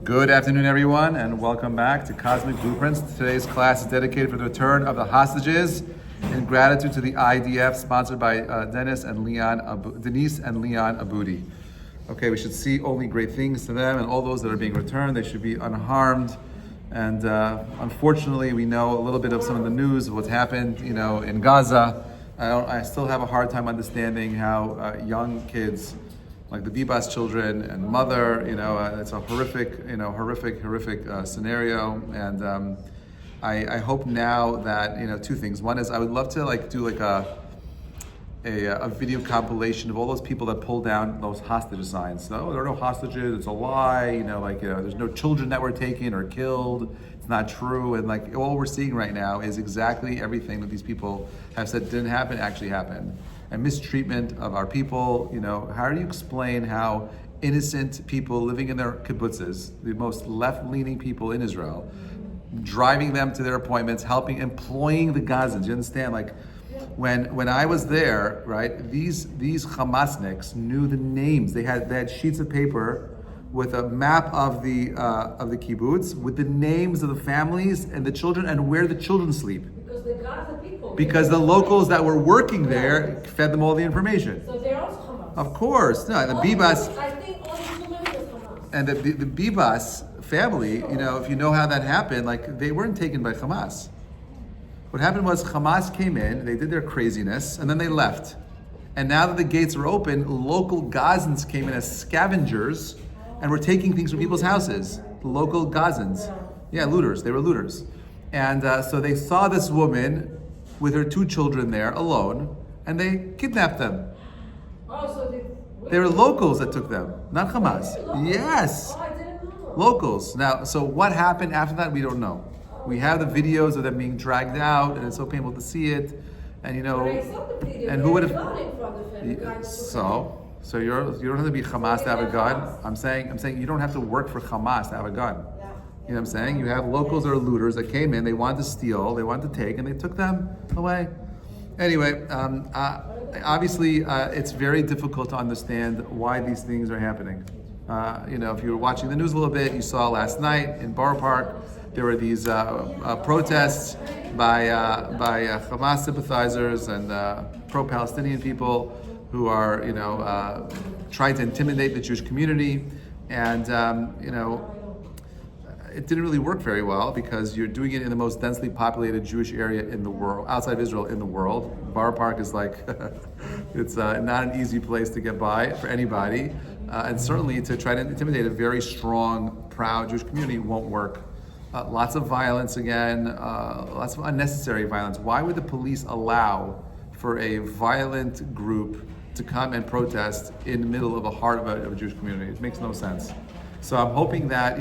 Good afternoon, everyone, and welcome back to Cosmic Blueprints. Today's class is dedicated for the return of the hostages in gratitude to the IDF, sponsored by Denise and Leon Abudi. Okay, we should see only great things to them, and all those that are being returned, they should be unharmed. And unfortunately, we know a little bit of some of the news of what's happened, in Gaza. I still have a hard time understanding how young kids, like the Bibas children and mother, it's a horrific scenario. And I hope now that, two things. One is I would love to do a video compilation of all those people that pulled down those hostage signs. No, there are no hostages, it's a lie, there's no children that were taken or killed. It's not true. And all we're seeing right now is exactly everything that these people have said didn't happen actually happened. And mistreatment of our people. How do you explain how innocent people living in their kibbutzes, the most left-leaning people in Israel, driving them to their appointments, employing the Gazans? You understand? When I was there, right? These Hamasniks knew the names. They had sheets of paper with a map of the kibbutz with the names of the families and the children and where the children sleep. Because the locals that were working there fed them all the information. So they're also Hamas. Of course, no. The Bibas. I think all the women is Hamas. And the Bibas family, if you know how that happened, they weren't taken by Hamas. What happened was Hamas came in, they did their craziness, and then they left. And now that the gates are open, local Gazans came in as scavengers and were taking things from people's houses. The local Gazans. Yeah, looters. They were looters. And so they saw this woman with her two children there alone, and they kidnapped them. Oh, so they were locals that took them, not Hamas. Yes. Oh, I didn't know. Locals. Now, so what happened after that, we don't know. We have the videos of them being dragged out, and it's so painful to see it. And But I saw the video. and who would have? So You don't have to be Hamas to have a gun. I'm saying you don't have to work for Hamas to have a gun. You know what I'm saying? You have locals or looters that came in, they wanted to steal, they wanted to take, and they took them away. Anyway, obviously, it's very difficult to understand why these things are happening. If you were watching the news a little bit, you saw last night in Borough Park, there were these protests by Hamas sympathizers and pro-Palestinian people who are, trying to intimidate the Jewish community. And, it didn't really work very well because you're doing it in the most densely populated Jewish area in the world, outside of Israel in the world. Borough Park is it's not an easy place to get by for anybody. And certainly to try to intimidate a very strong, proud Jewish community won't work. Lots of violence again, lots of unnecessary violence. Why would the police allow for a violent group to come and protest in the middle of the heart of a Jewish community? It makes no sense. So I'm hoping that,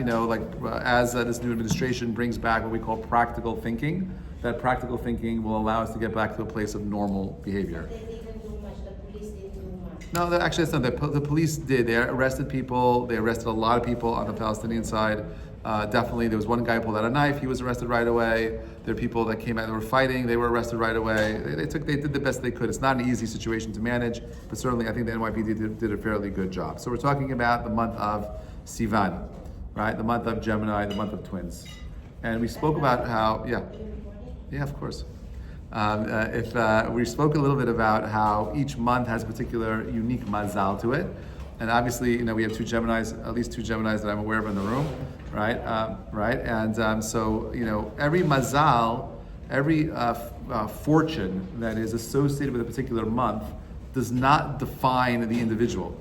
as this new administration brings back what we call practical thinking, that practical thinking will allow us to get back to a place of normal behavior. they didn't do much. The police didn't do much. No, that's not. The police did. They arrested people. They arrested a lot of people on the Palestinian side. Definitely, there was one guy who pulled out a knife. He was arrested right away. There are people that came out that were fighting. They were arrested right away. They did the best they could. It's not an easy situation to manage, but certainly I think the NYPD did a fairly good job. So we're talking about the month of Sivan, right? The month of Gemini, the month of twins. And we spoke about how, yeah, of course. We spoke a little bit about how each month has a particular unique mazal to it. And obviously, we have at least two Geminis that I'm aware of in the room, right? And so, every mazal, every fortune that is associated with a particular month does not define the individual.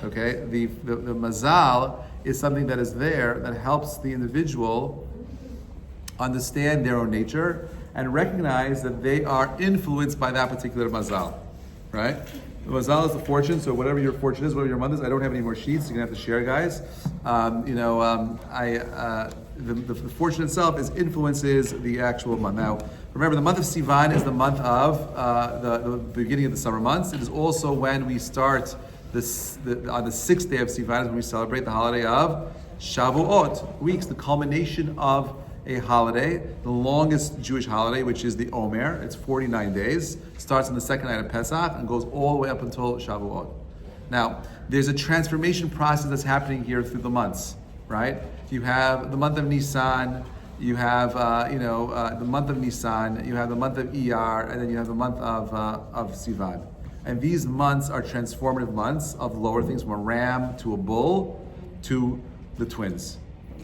Okay, the mazal is something that is there that helps the individual understand their own nature and recognize that they are influenced by that particular mazal, right? The mazal is the fortune, so whatever your fortune is, whatever your month is. I don't have any more sheets, you're gonna have to share, guys. The fortune itself influences the actual month. Now, remember, the month of Sivan is the month of the beginning of the summer months. It is also when we start on the sixth day of Sivan is when we celebrate the holiday of Shavuot, weeks, the culmination of a holiday, the longest Jewish holiday, which is the Omer. It's 49 days, starts on the second night of Pesach and goes all the way up until Shavuot. Now, there's a transformation process that's happening here through the months. right? You have the month of Nisan, you have the month of Nisan, you have the month of Iyar, and then you have the month of Sivan. And these months are transformative months of lower things, from a ram to a bull to the twins.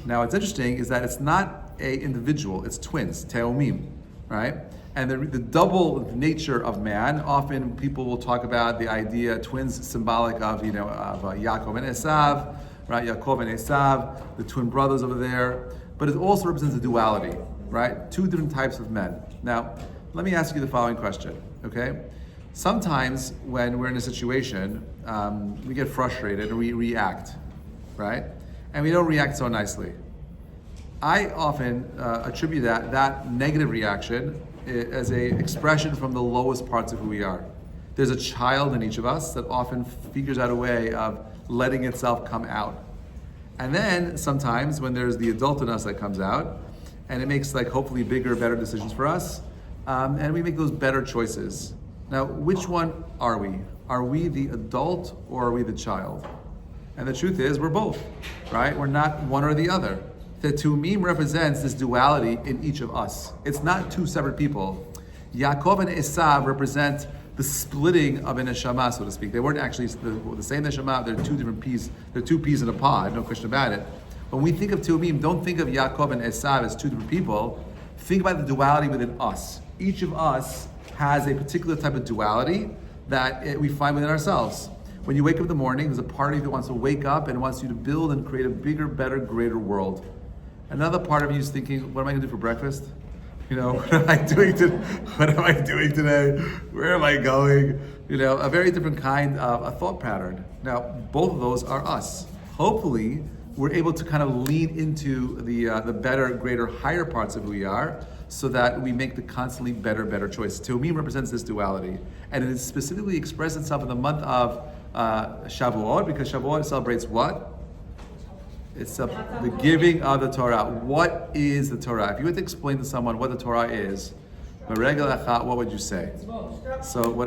Now, what's interesting is that it's not a individual; it's twins, teomim, right? And the double nature of man. Often people will talk about the idea twins symbolic of Yaakov and Esav, right? Yaakov and Esav, the twin brothers over there. But it also represents a duality, right? Two different types of men. Now, let me ask you the following question, okay? Sometimes when we're in a situation, we get frustrated and we react, right? And we don't react so nicely. I often attribute that negative reaction as a expression from the lowest parts of who we are. There's a child in each of us that often figures out a way of letting itself come out. And then sometimes when there's the adult in us that comes out, and it makes hopefully bigger, better decisions for us, and we make those better choices. Now, which one are we? Are we the adult or are we the child? And the truth is, we're both, right? We're not one or the other. The Tumim represents this duality in each of us. It's not two separate people. Yaakov and Esav represent the splitting of a neshama, so to speak. They weren't actually the same neshama. They're two different peas. They're two peas in a pod, no question about it. When we think of Tumim, don't think of Yaakov and Esav as two different people. Think about the duality within us. Each of us has a particular type of duality that we find within ourselves. When you wake up in the morning, there's a part of you that wants to wake up and wants you to build and create a bigger, better, greater world. Another part of you is thinking, what am I going to do for breakfast? What am I doing today? Where am I going? A very different kind of a thought pattern. Now, both of those are us. Hopefully, we're able to kind of lean into the better, greater, higher parts of who we are, so that we make the constantly better choice. Teumim represents this duality, and it is specifically expressed itself in the month of Shavuot, because Shavuot celebrates what? It's the giving of the Torah. What is the Torah? If you were to explain to someone what the Torah is, what would you say? So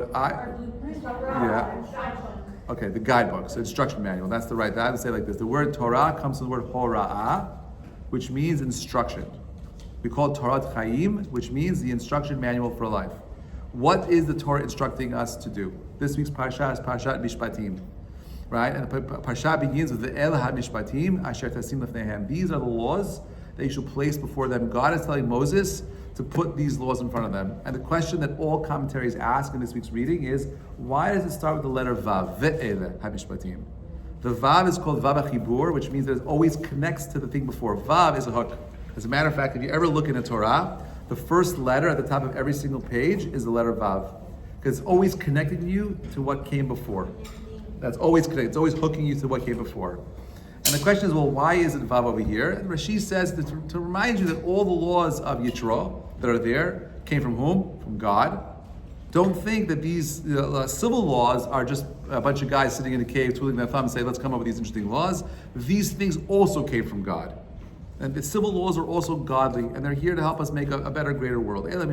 okay, the guidebook, so instruction manual. That's the right. I would say like this: the word Torah comes from the word hora'ah, which means instruction. We call it Torah Chaim, which means the instruction manual for life. What is the Torah instructing us to do? This week's parsha is Parshat Mishpatim. Right? And the parsha begins with the El HaMishpatim Asher Tasim Lefnehem. These are the laws that you should place before them. God is telling Moses to put these laws in front of them. And the question that all commentaries ask in this week's reading is, why does it start with the letter Vav? Ve'ele HaMishpatim. The Vav is called Vav HaChibur, which means that it always connects to the thing before. Vav is a hook. As a matter of fact, if you ever look in the Torah, the first letter at the top of every single page is the letter Vav, because it's always connecting you to what came before. That's always connected. It's always hooking you to what came before. And the question is, well, why is it Vav over here? And Rashi says to remind you that all the laws of Yitro that are there came from whom? From God. Don't think that these civil laws are just a bunch of guys sitting in a cave twiddling their thumb and say, let's come up with these interesting laws. These things also came from God. And the civil laws are also godly, and they're here to help us make a better, greater world. And then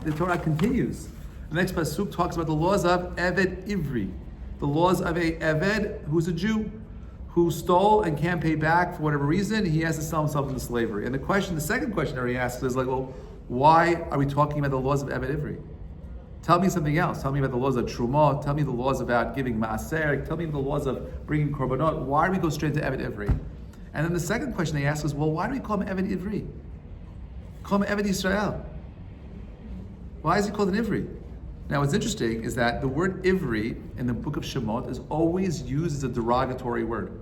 the Torah continues. The next pasuk talks about the laws of Eved Ivri, the laws of a Eved who's a Jew, who stole and can't pay back for whatever reason. He has to sell himself into slavery. And the second question that he asks is well, why are we talking about the laws of Eved Ivri? Tell me something else. Tell me about the laws of Trumah. Tell me the laws about giving Maaser. Tell me the laws of bringing Korbanot. Why do we go straight to Eved Ivri? And then the second question they ask is, well, why do we call him Eved Ivri? Call him Eved Yisrael. Why is he called an Ivri? Now, what's interesting is that the word Ivri in the book of Shemot is always used as a derogatory word.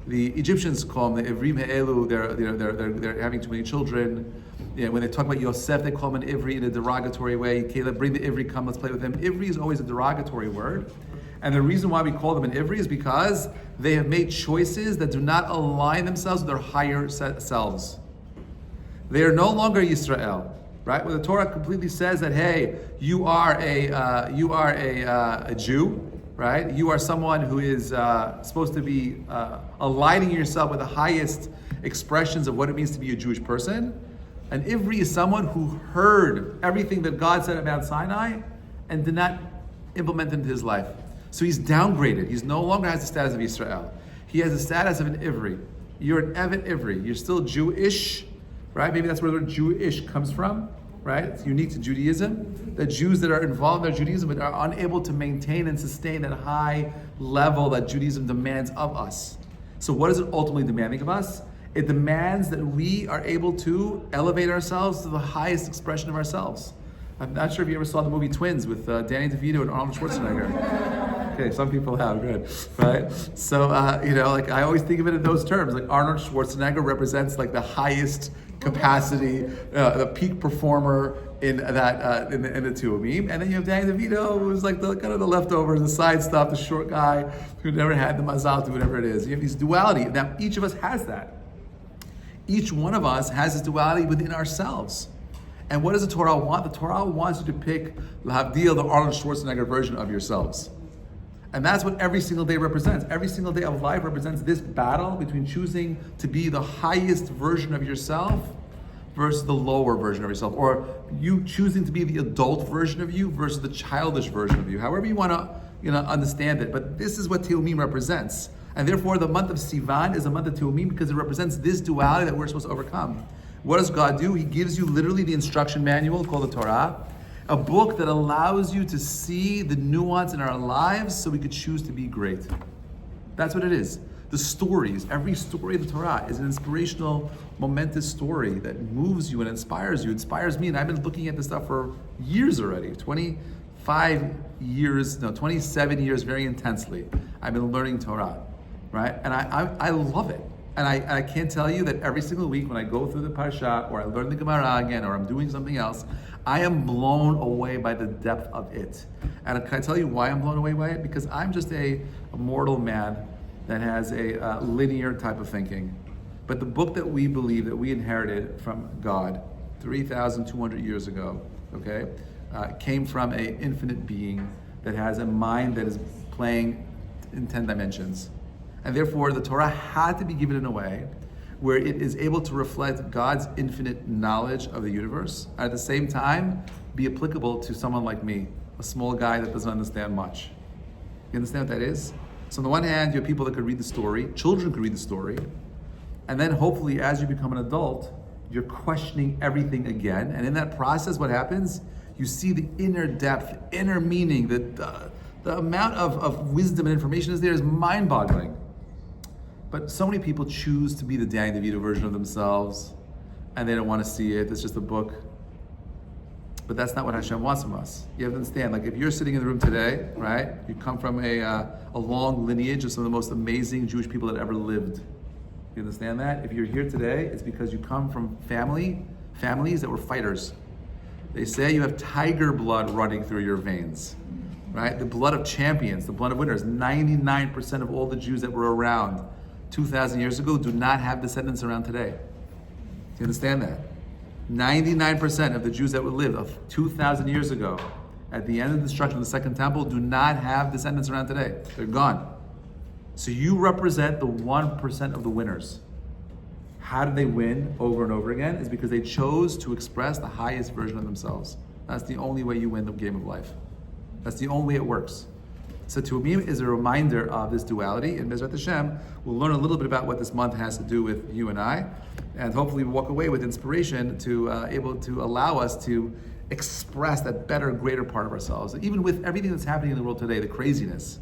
The Egyptians call them the Ivrim He'elu. They're having too many children. When they talk about Yosef, they call him an Ivri in a derogatory way. Caleb, bring the Ivri, come, let's play with him. Ivri is always a derogatory word. And the reason why we call them an Ivri is because they have made choices that do not align themselves with their higher selves. They are no longer Yisrael. Right, where the Torah completely says that, hey, you are a Jew, right? You are someone who is supposed to be aligning yourself with the highest expressions of what it means to be a Jewish person. An Ivri is someone who heard everything that God said about Sinai and did not implement it into his life. So he's downgraded. He's no longer has the status of Israel. He has the status of an Ivri. You're an Evet Ivri. You're still Jewish, right? Maybe that's where the word Jewish comes from, right? It's unique to Judaism. The Jews that are involved in their Judaism but are unable to maintain and sustain that high level that Judaism demands of us. So what is it ultimately demanding of us? It demands that we are able to elevate ourselves to the highest expression of ourselves. I'm not sure if you ever saw the movie Twins with Danny DeVito and Arnold Schwarzenegger. Okay, some people have, good, right? So, like I always think of it in those terms. Like Arnold Schwarzenegger represents like the highest capacity, the peak performer in that in the two of me. And then you have Danny DeVito, who's like the kind of the leftovers, the side stuff, the short guy who never had the mazalot, whatever it is. You have these duality. Now, each of us has that. Each one of us has this duality within ourselves. And what does the Torah want? The Torah wants you to pick l'havdil, the Arnold Schwarzenegger version of yourselves. And that's what every single day represents. Every single day of life represents this battle between choosing to be the highest version of yourself versus the lower version of yourself. Or you choosing to be the adult version of you versus the childish version of you. However you want to understand it. But this is what Teumim represents. And therefore the month of Sivan is a month of Teumim because it represents this duality that we're supposed to overcome. What does God do? He gives you literally the instruction manual called the Torah, a book that allows you to see the nuance in our lives so we could choose to be great. That's what it is. The stories, every story of the Torah is an inspirational, momentous story that moves you and inspires you. It inspires me, and I've been looking at this stuff for years already, 27 years very intensely. I've been learning Torah, right? And I love it. And I can't tell you that every single week when I go through the parsha or I learn the Gemara again or I'm doing something else, I am blown away by the depth of it. And can I tell you why I'm blown away by it? Because I'm just a mortal man that has a linear type of thinking. But the book that we believe that we inherited from God 3,200 years ago, okay, came from an infinite being that has a mind that is playing in 10 dimensions. And therefore, the Torah had to be given in a way where it is able to reflect God's infinite knowledge of the universe, and at the same time, be applicable to someone like me, a small guy that doesn't understand much. You understand what that is? So on the one hand, you have people that could read the story, children could read the story, and then hopefully as you become an adult, you're questioning everything again, and in that process, what happens? You see the inner depth, inner meaning, the amount of wisdom and information is there is mind-boggling. But so many people choose to be the Danny DeVito version of themselves, and they don't want to see it. It's just a book. But that's not what Hashem wants from us. You have to understand, like if you're sitting in the room today, right? You come from a long lineage of some of the most amazing Jewish people that ever lived. You understand that? If you're here today, it's because you come from families that were fighters. They say you have tiger blood running through your veins, right? The blood of champions, the blood of winners. 99% of all the Jews that were around 2,000 years ago do not have descendants around today. Do you understand that? 99% of the Jews that would live of 2,000 years ago, at the end of the destruction of the Second Temple, do not have descendants around today. They're gone. So you represent the 1% of the winners. How did they win over and over again? Is because they chose to express the highest version of themselves. That's the only way you win the game of life. That's the only way it works. So Teumim is a reminder of this duality, and Bezrat Hashem, we'll learn a little bit about what this month has to do with you and I, and hopefully we walk away with inspiration to able to allow us to express that better, greater part of ourselves. Even with everything that's happening in the world today, the craziness,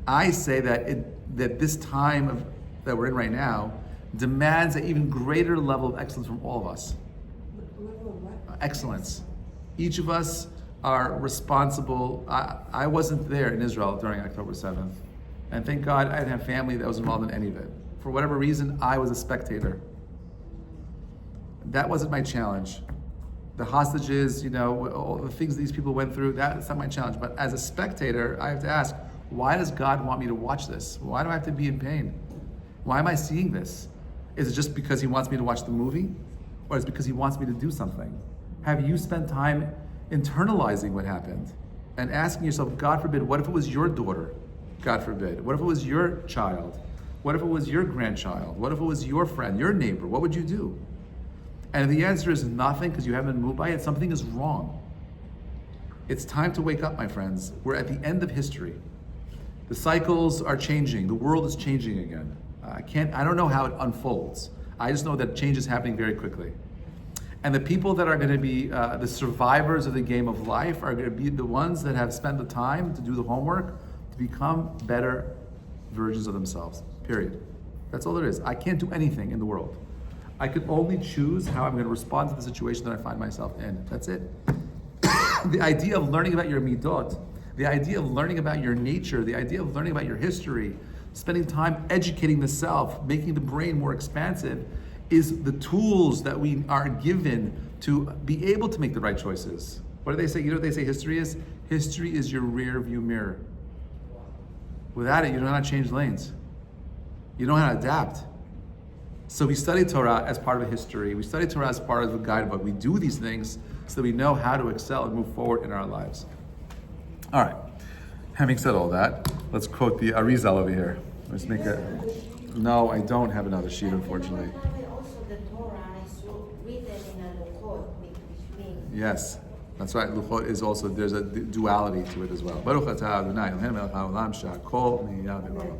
I say that this time that we're in right now demands an even greater level of excellence from all of us. Excellence. Each of us are responsible. I wasn't there in Israel during October 7th. And thank God I didn't have family that was involved in any of it. For whatever reason, I was a spectator. That wasn't my challenge. The hostages, all the things these people went through, that's not my challenge. But as a spectator, I have to ask, why does God want me to watch this? Why do I have to be in pain? Why am I seeing this? Is it just because he wants me to watch the movie? Or is it because he wants me to do something? Have you spent time internalizing what happened and asking yourself, God forbid, what if it was your daughter? God forbid. What if it was your child? What if it was your grandchild? What if it was your friend, your neighbor? What would you do? And if the answer is nothing because you haven't been moved by it, something is wrong. It's time to wake up, my friends. We're at the end of history. The cycles are changing. The world is changing again. I don't know how it unfolds. I just know that change is happening very quickly. And the people that are going to be the survivors of the game of life are going to be the ones that have spent the time to do the homework to become better versions of themselves, period. That's all there is. I can't do anything in the world. I can only choose how I'm going to respond to the situation that I find myself in. That's it. The idea of learning about your midot, the idea of learning about your nature, the idea of learning about your history, spending time educating the self, making the brain more expansive, is the tools that we are given to be able to make the right choices. What do they say? You know what they say history is? History is your rear view mirror. Without it, you don't know how to change lanes. You don't know how to adapt. So we study Torah as part of a history. We study Torah as part of a guidebook. We do these things so that we know how to excel and move forward in our lives. All right. Having said all that, let's quote the Arizal over here. Let's make a... No, I don't have another sheet, unfortunately. Also, the Torah is written in a luchot, which means. Yes, that's right. Luchot is also, there's a duality to it as well. Baruch atah Adonai Eloheinu melech haolam she'akol nהיה b'dvaro.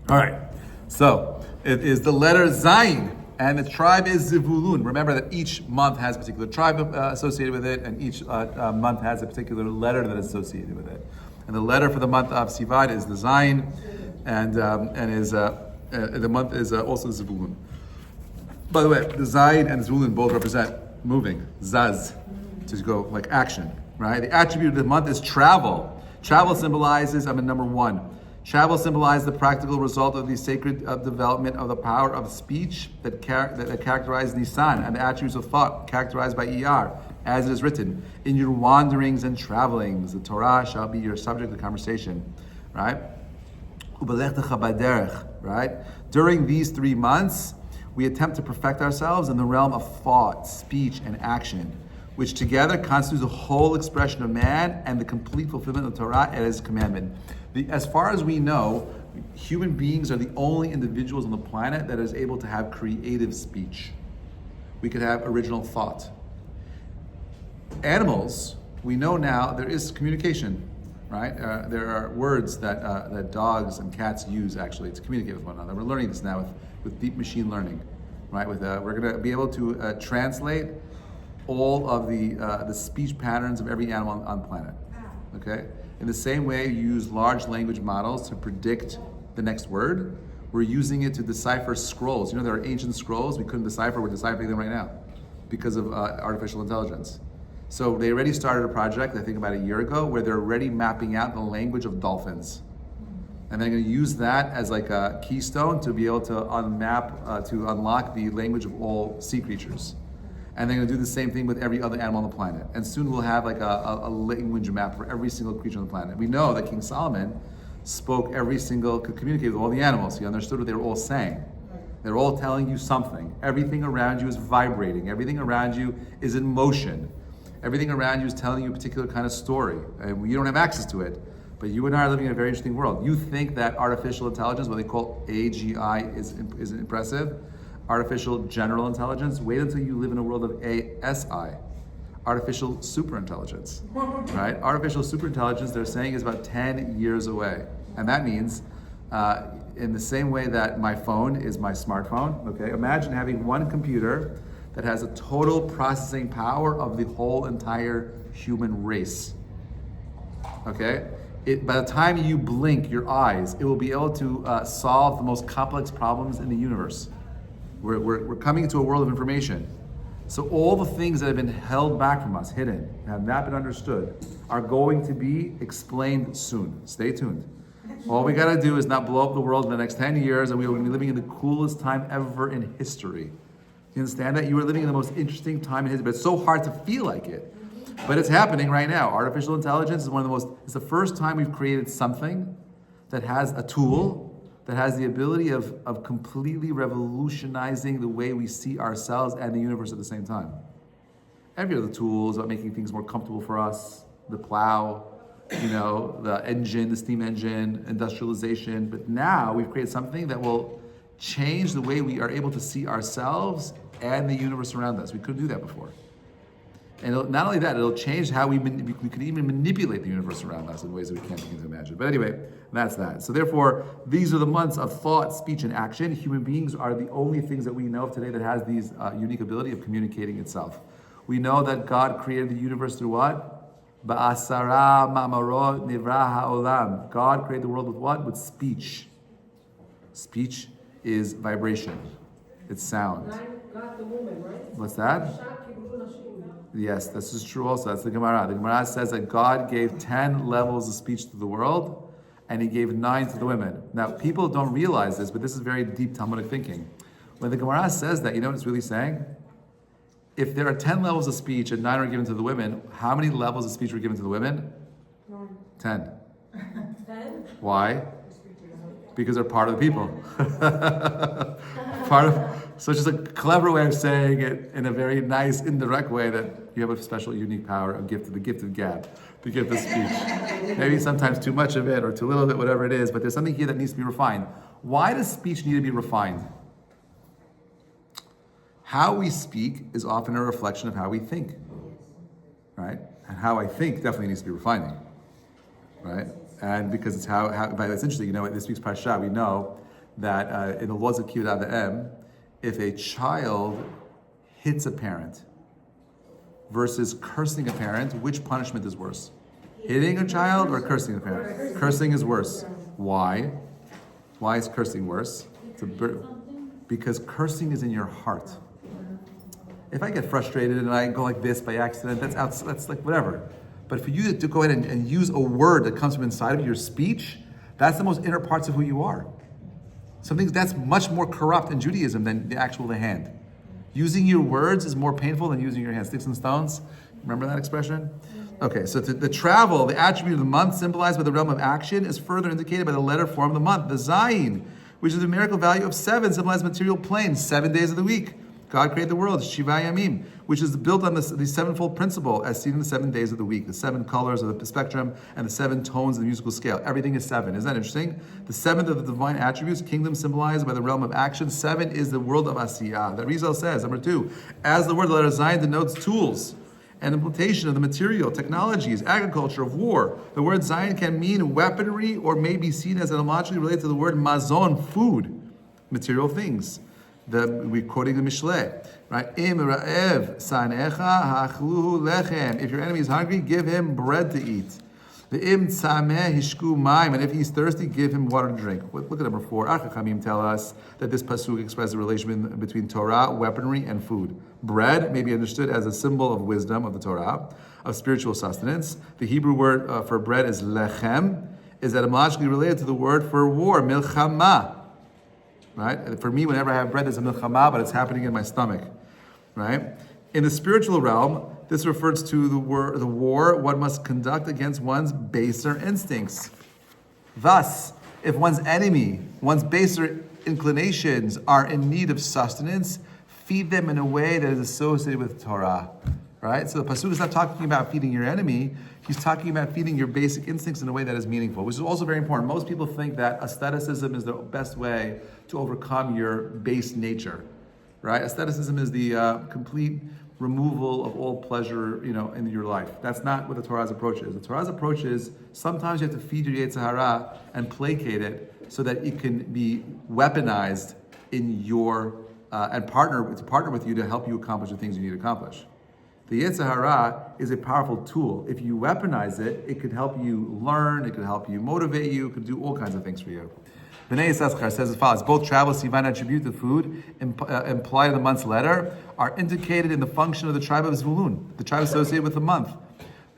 All right, so it is the letter Zayin, and the tribe is Zevulun. Remember that each month has a particular tribe associated with it, and each month has a particular letter that is associated with it. And the letter for the month of Sivan is the Zayin, and the month is also Zevulun. By the way, the Zayin and Zevulun both represent moving, zaz, to go like action, right? The attribute of the month is travel. Travel symbolizes, number one. Travel symbolizes the practical result of the sacred development of the power of speech that characterize Nisan, and the attributes of thought characterized by Iyar, as it is written, in your wanderings and travelings, the Torah shall be your subject of conversation, right? Right? During these 3 months, we attempt to perfect ourselves in the realm of thought, speech, and action, which together constitutes the whole expression of man and the complete fulfillment of Torah and His commandment. As far as we know, human beings are the only individuals on the planet that is able to have creative speech. We could have original thought. Animals, we know now there is communication, right? There are words that dogs and cats use actually to communicate with one another. We're learning this now with deep machine learning, right? We're going to be able to translate all of the speech patterns of every animal on the planet. Okay? In the same way you use large language models to predict the next word, we're using it to decipher scrolls. You know, there are ancient scrolls we couldn't decipher, we're deciphering them right now because of artificial intelligence. So they already started a project, I think about a year ago, where they're already mapping out the language of dolphins. And they're going to use that as like a keystone to be able to to unlock the language of all sea creatures. And they're going to do the same thing with every other animal on the planet. And soon we'll have like a language map for every single creature on the planet. We know that King Solomon could communicate with all the animals. He understood what they were all saying. They're all telling you something. Everything around you is vibrating. Everything around you is in motion. Everything around you is telling you a particular kind of story. And you don't have access to it. But you and I are living in a very interesting world. You think that artificial intelligence, what they call AGI, is impressive? Artificial general intelligence. Wait until you live in a world of ASI, artificial superintelligence, right? Artificial superintelligence, they're saying, is about 10 years away. And that means, in the same way that my phone is my smartphone, okay? Imagine having one computer that has a total processing power of the whole entire human race, okay? By the time you blink your eyes, it will be able to solve the most complex problems in the universe. We're coming into a world of information. So all the things that have been held back from us, hidden, have not been understood, are going to be explained soon. Stay tuned. All we gotta do is not blow up the world in the next 10 years, and we will be living in the coolest time ever in history. You understand that? You are living in the most interesting time in history, but it's so hard to feel like it. But it's happening right now. Artificial intelligence is it's the first time we've created something that has a tool that has the ability of completely revolutionizing the way we see ourselves and the universe at the same time. Every other tool is about making things more comfortable for us, the plow, the engine, the steam engine, industrialization. But now we've created something that will change the way we are able to see ourselves and the universe around us. We couldn't do that before. And not only that, it'll change how we could even manipulate the universe around us in ways that we can't begin to imagine. But anyway, that's that. So therefore, these are the months of thought, speech, and action. Human beings are the only things that we know of today that has these unique ability of communicating itself. We know that God created the universe through what? Ba'asara ma'amarot nivra ha'olam. God created the world with what? With speech. Speech is vibration. It's sound. Got the woman, right? What's that? Yes, this is true also. That's the Gemara. The Gemara says that God gave 10 levels of speech to the world, and he gave 9 to the women. Now, people don't realize this, but this is very deep Talmudic thinking. When the Gemara says that, you know what it's really saying? If there are 10 levels of speech and 9 are given to the women, how many levels of speech were given to the women? 10. 10? Why? Because they're part of the people. So it's just a clever way of saying it in a very nice, indirect way that you have a special, unique power, the gift of gab, the gift of speech. Maybe sometimes too much of it or too little of it, whatever it is, but there's something here that needs to be refined. Why does speech need to be refined? How we speak is often a reflection of how we think, right? And how I think definitely needs to be refining, right? And because it's but it's interesting, in this week's Parsha, we know that in the laws of Kiyud Avim, if a child hits a parent versus cursing a parent, which punishment is worse? Hitting a child or cursing a parent? Cursing is worse. Why? Why is cursing worse? Because cursing is in your heart. If I get frustrated and I go like this by accident, that's like whatever. But for you to go ahead and use a word that comes from inside of your speech, that's the most inner parts of who you are. Something that's much more corrupt in Judaism than the hand. Using your words is more painful than using your hands. Sticks and stones. Remember that expression? Okay, so the travel, the attribute of the month symbolized by the realm of action, is further indicated by the letter form of the month, the Zayin, which is the numerical value of 7, symbolized material plane, 7 days of the week. God created the world, Shiva Yamim, which is built on the sevenfold principle as seen in the 7 days of the week, the 7 colors of the spectrum and the 7 tones of the musical scale. Everything is 7. Isn't that interesting? The 7th of the divine attributes, kingdom symbolized by the realm of action. 7 is the world of Asiyah. That Rizal says, number 2, as the word the letter Zayin denotes tools and implementation of the material, technologies, agriculture, of war. The word Zayin can mean weaponry or may be seen as etymologically related to the word mazon, food, material things. We're quoting the Mishle, right? Im ra'ev sanecha hachluhu lechem. If your enemy is hungry, give him bread to eat. The im tzameh hishku maim. And if he's thirsty, give him water to drink. Look at number 4. Our Chachamim tell us that this pasuk expresses a relation between Torah, weaponry, and food. Bread may be understood as a symbol of wisdom of the Torah, of spiritual sustenance. The Hebrew word for bread is lechem, is etymologically related to the word for war, milchama. Right? For me, whenever I have bread, there's a milchama, but it's happening in my stomach. Right? In the spiritual realm, this refers to the war one must conduct against one's baser instincts. Thus, if one's enemy, one's baser inclinations are in need of sustenance, feed them in a way that is associated with Torah. Right? So the pasuk is not talking about feeding your enemy. He's talking about feeding your basic instincts in a way that is meaningful, which is also very important. Most people think that asceticism is the best way to overcome your base nature. Right? Asceticism is the complete removal of all pleasure, in your life. That's not what the Torah's approach is. The Torah's approach is sometimes you have to feed your Yetzer Hara and placate it so that it can be weaponized in your and partner with you to help you accomplish the things you need to accomplish. The Yetzer Hara is a powerful tool. If you weaponize it, it could help you learn, it could help you motivate you, it could do all kinds of things for you. B'nai Yisachar says as follows: both travel, Sivan attribute, the food, implied in the month's letter, are indicated in the function of the tribe of Zvulun, the tribe associated with the month,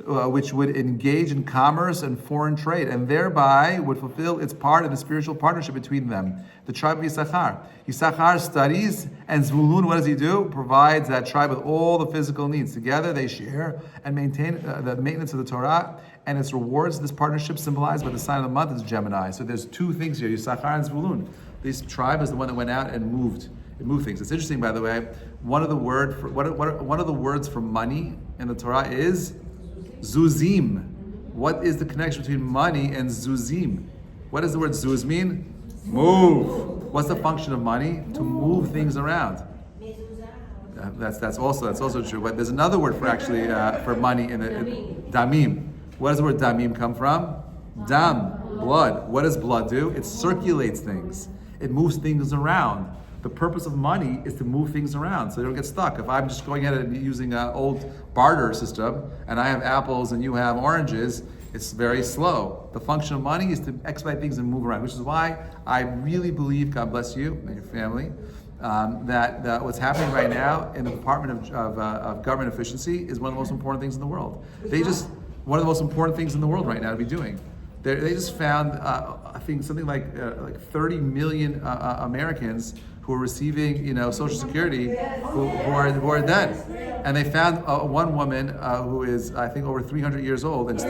which would engage in commerce and foreign trade, and thereby would fulfill its part in the spiritual partnership between them. The tribe of Yisachar. Yisachar studies, and Zvulun, what does he do? Provides that tribe with all the physical needs. Together they share and maintain the maintenance of the Torah, and its rewards. This partnership symbolized by the sign of the month is Gemini. So there's 2 things here, Yisachar and Zvulun. This tribe is the one that went out and moved things. It's interesting, by the way, one of the words for money in the Torah is Zuzim. What is the connection between money and Zuzim? What does the word Zuz mean? Move. What's the function of money? To move things around. That's also true. But there's another word for actually for money in the damim. What does the word damim come from? Dam, blood. What does blood do? It circulates things. It moves things around. The purpose of money is to move things around so they don't get stuck. If I'm just going ahead and using an old barter system and I have apples and you have oranges, it's very slow. The function of money is to expedite things and move around, which is why I really believe, God bless you and your family, that what's happening right now in the Department of Government Efficiency is one of the most important things in the world. One of the most important things in the world right now to be doing. They just found, I think, something like 30 million Americans who are receiving, Social Security, who are dead, and they found one woman who is, I think, over 300 years old and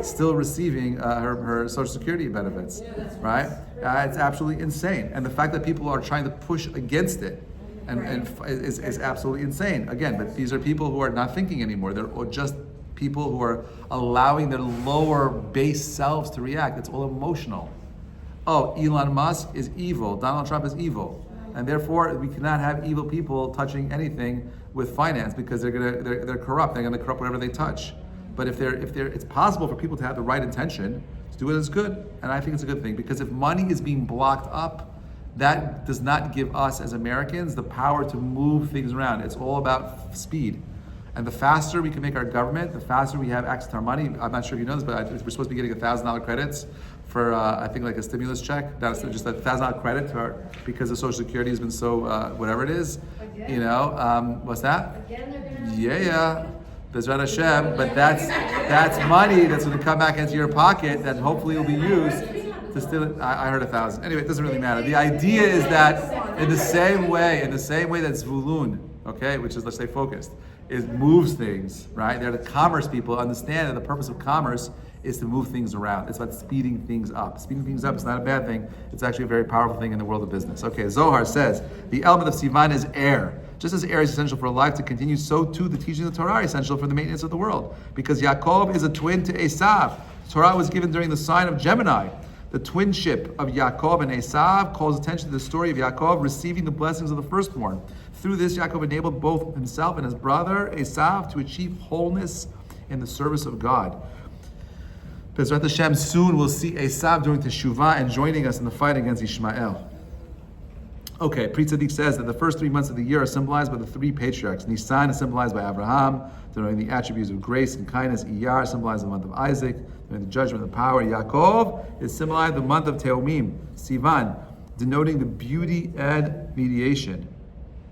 still receiving her Social Security benefits, right? It's absolutely insane, and the fact that people are trying to push against it, and is absolutely insane. Again, but these are people who are not thinking anymore. They're just people who are allowing their lower base selves to react. It's all emotional. Oh, Elon Musk is evil. Donald Trump is evil. And therefore, we cannot have evil people touching anything with finance because they're corrupt. They're going to corrupt whatever they touch. But if it's possible for people to have the right intention to do it as good, and I think it's a good thing, because if money is being blocked up, that does not give us as Americans the power to move things around. It's all about speed. And the faster we can make our government, the faster we have access to our money. I'm not sure if you know this, but we're supposed to be getting $1,000 credits for I think like a stimulus check. That's just a $1,000 credit because the Social Security has been so whatever it is. What's that? Yeah. Bezrat Hashem, but that's money that's going to come back into your pocket that hopefully will be used to still. I heard 1,000. Anyway, it doesn't really matter. The idea is that in the same way that Zvulun, okay, which is, let's say, focused, it moves things, right? They're the commerce people, understand that the purpose of commerce is to move things around. It's about speeding things up. Speeding things up is not a bad thing. It's actually a very powerful thing in the world of business. Okay, Zohar says, the element of Sivan is air. Just as air is essential for life to continue, so too the teaching of the Torah is essential for the maintenance of the world. Because Yaakov is a twin to Esav. Torah was given during the sign of Gemini. The twinship of Yaakov and Esav calls attention to the story of Yaakov receiving the blessings of the firstborn. Through this, Yaakov enabled both himself and his brother Esav to achieve wholeness in the service of God. Bezrat Hashem, soon we'll see Esav doing Teshuvah and joining us in the fight against Ishmael. Okay, Pri Tzaddik says that the first 3 months of the year are symbolized by the three patriarchs. Nisan is symbolized by Abraham, denoting the attributes of grace and kindness. Iyar symbolizes the month of Isaac, denoting the judgment and power. Yaakov is symbolized the month of Teomim, Sivan, denoting the beauty and meditation.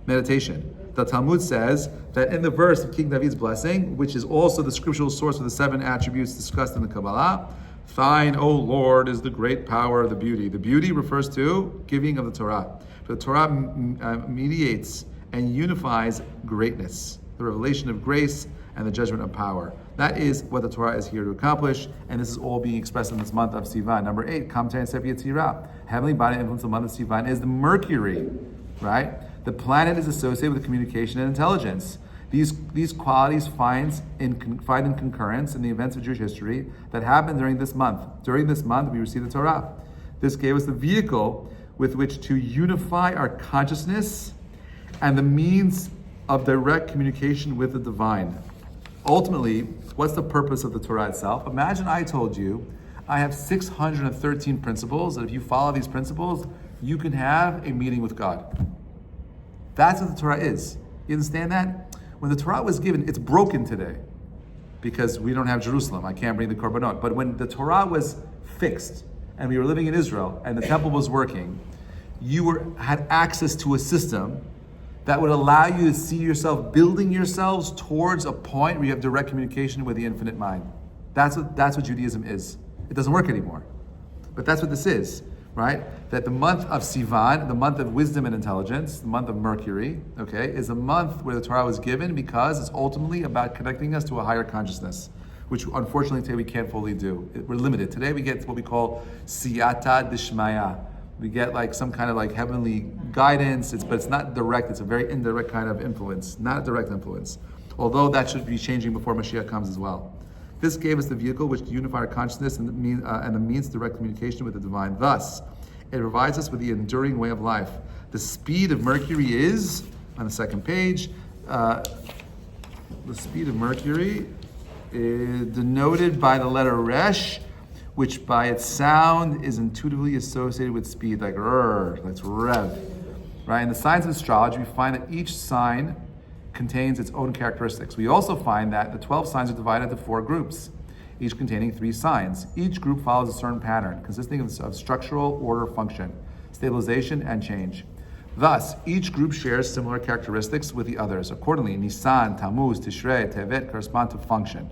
Meditation. The Talmud says that in the verse of King David's blessing, which is also the scriptural source of the 7 attributes discussed in the Kabbalah, thine, O Lord, is the great power of the beauty. The beauty refers to giving of the Torah. The Torah mediates and unifies greatness, the revelation of grace and the judgment of power. That is what the Torah is here to accomplish, and this is all being expressed in this month of Sivan. Number 8, Kamten Sefer Yetzirah. Heavenly body influence of the month of Sivan is the Mercury, right? The planet is associated with communication and intelligence. These qualities find in concurrence in the events of Jewish history that happened during this month. During this month, we received the Torah. This gave us the vehicle with which to unify our consciousness and the means of direct communication with the divine. Ultimately, what's the purpose of the Torah itself? Imagine I told you, I have 613 principles, and if you follow these principles, you can have a meeting with God. That's what the Torah is. You understand that? When the Torah was given, it's broken today because we don't have Jerusalem. I can't bring the korbanot. But when the Torah was fixed and we were living in Israel and the temple was working, you had access to a system that would allow you to see yourself building yourselves towards a point where you have direct communication with the infinite mind. That's what Judaism is. It doesn't work anymore. But that's what this is. Right? That the month of Sivan, the month of wisdom and intelligence, the month of Mercury, okay, is a month where the Torah was given because it's ultimately about connecting us to a higher consciousness, which unfortunately today we can't fully do. We're limited. Today we get what we call siyata dishmaya. We get like some kind of like heavenly guidance, but it's not direct. It's a very indirect kind of influence, not a direct influence. Although that should be changing before Mashiach comes as well. This gave us the vehicle which to unify our consciousness and the means to direct communication with the divine. Thus, it provides us with the enduring way of life. The speed of Mercury is, on the second page, the speed of Mercury is denoted by the letter Resh, which by its sound is intuitively associated with speed, like that's rev. Right? In the signs of astrology, we find that each sign contains its own characteristics. We also find that the 12 signs are divided into 4 groups, each containing 3 signs. Each group follows a certain pattern, consisting of structural order, function, stabilization, and change. Thus, each group shares similar characteristics with the others. Accordingly, Nisan, Tammuz, Tishrei, Tevet correspond to function.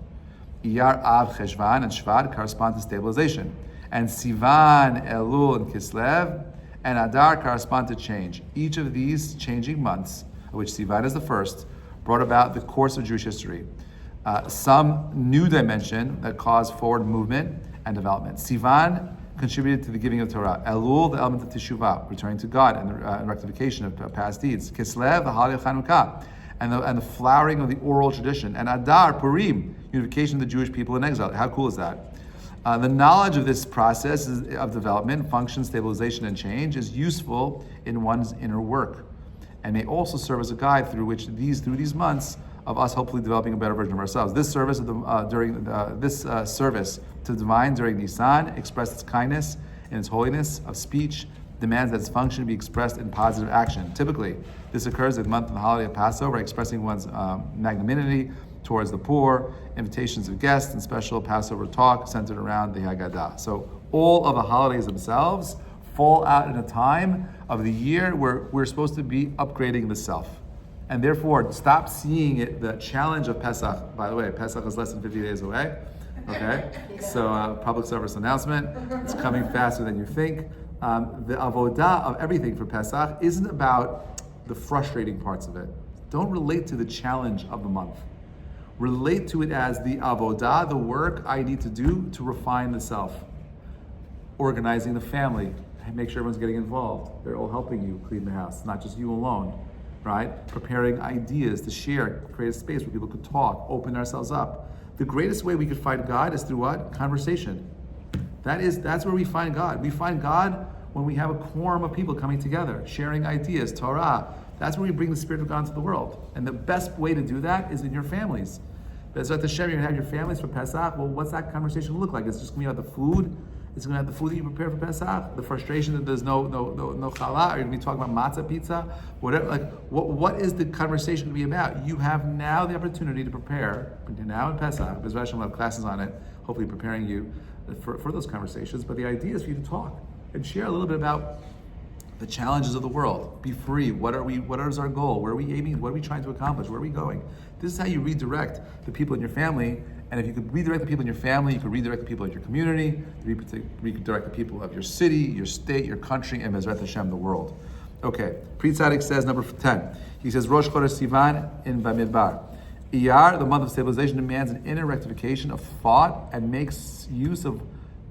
Iyar, Av, Cheshvan, and Shvat correspond to stabilization. And Sivan, Elul, and Kislev, and Adar correspond to change. Each of these changing months, of which Sivan is the first, brought about the course of Jewish history. Some new dimension that caused forward movement and development. Sivan contributed to the giving of Torah. Elul, the element of Teshuvah, returning to God and rectification of past deeds. Kislev, the holiday of Chanukah, and the flowering of the oral tradition. And Adar, Purim, unification of the Jewish people in exile. How cool is that? The knowledge of this process of development, function, stabilization, and change is useful in one's inner work, and may also serve as a guide through these months of us hopefully developing a better version of ourselves. This service service to the divine during Nisan expressed its kindness and its holiness of speech, demands that its function be expressed in positive action. Typically, this occurs in the month of the holiday of Passover, expressing one's magnanimity towards the poor, invitations of guests, and special Passover talk centered around the Haggadah. So all of the holidays themselves fall out in a time of the year where we're supposed to be upgrading the self. And therefore, stop seeing it, the challenge of Pesach. By the way, Pesach is less than 50 days away. Okay? So, public service announcement. It's coming faster than you think. The avodah of everything for Pesach isn't about the frustrating parts of it. Don't relate to the challenge of the month. Relate to it as the avodah, the work I need to do to refine the self. Organizing the family. Make sure everyone's getting involved. They're all helping you clean the house, not just you alone. Right? Preparing ideas to share, create a space where people could talk, open ourselves up. The greatest way we could find God is through what? Conversation. That's where we find God. We find God when we have a quorum of people coming together, sharing ideas, Torah. That's where we bring the Spirit of God into the world. And the best way to do that is in your families. Bezrat Hashem, you're going to have your families for Pesach. Well, what's that conversation look like? It's just going to be about the food. It's going to have the food that you prepare for Pesach, the frustration that there's no challah, or you're going to be talking about matzah pizza, whatever. Like, what is the conversation going to be about? You have now the opportunity to prepare, now in Pesach, because Hashem will have classes on it, hopefully preparing you for those conversations. But the idea is for you to talk and share a little bit about the challenges of the world. Be free. What is our goal? Where are we aiming? What are we trying to accomplish? Where are we going? This is how you redirect the people in your family. And if you could redirect the people in your family, you could redirect the people in your community, redirect the people of your city, your state, your country, and Bezrat Hashem, the world. Okay, Pri Tzadik says, number 10. He says, Rosh Chodesh Sivan in Bamidbar. Iyar, the month of stabilization, demands an inner rectification of thought and makes use of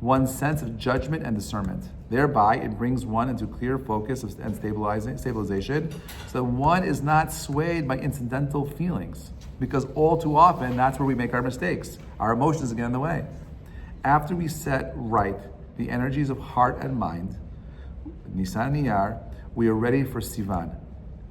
one's sense of judgment and discernment. Thereby, it brings one into clear focus and stabilization, so that one is not swayed by incidental feelings. Because all too often, that's where we make our mistakes. Our emotions get in the way. After we set right the energies of heart and mind, Nisan and Iyar, we are ready for Sivan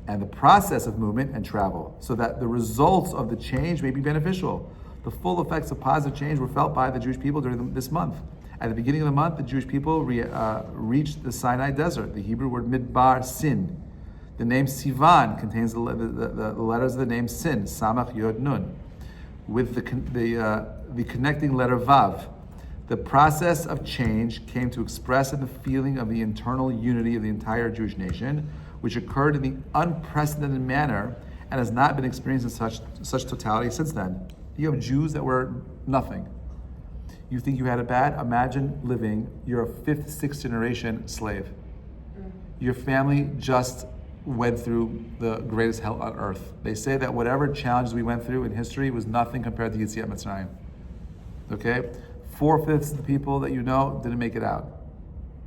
and the process of movement and travel, so that the results of the change may be beneficial. The full effects of positive change were felt by the Jewish people during this month. At the beginning of the month, the Jewish people reached the Sinai desert. The Hebrew word midbar, sin. The name Sivan contains the letters of the name Sin, Samach Yod Nun, with the connecting letter Vav. The process of change came to express in the feeling of the internal unity of the entire Jewish nation, which occurred in the unprecedented manner and has not been experienced in such totality since then. You have Jews that were nothing. You think you had it bad? Imagine you're a 5th, 6th generation slave. Your family just went through the greatest hell on earth. They say that whatever challenges we went through in history was nothing compared to Yetziat Mitzrayim. Okay? 4/5 of the people that you know didn't make it out.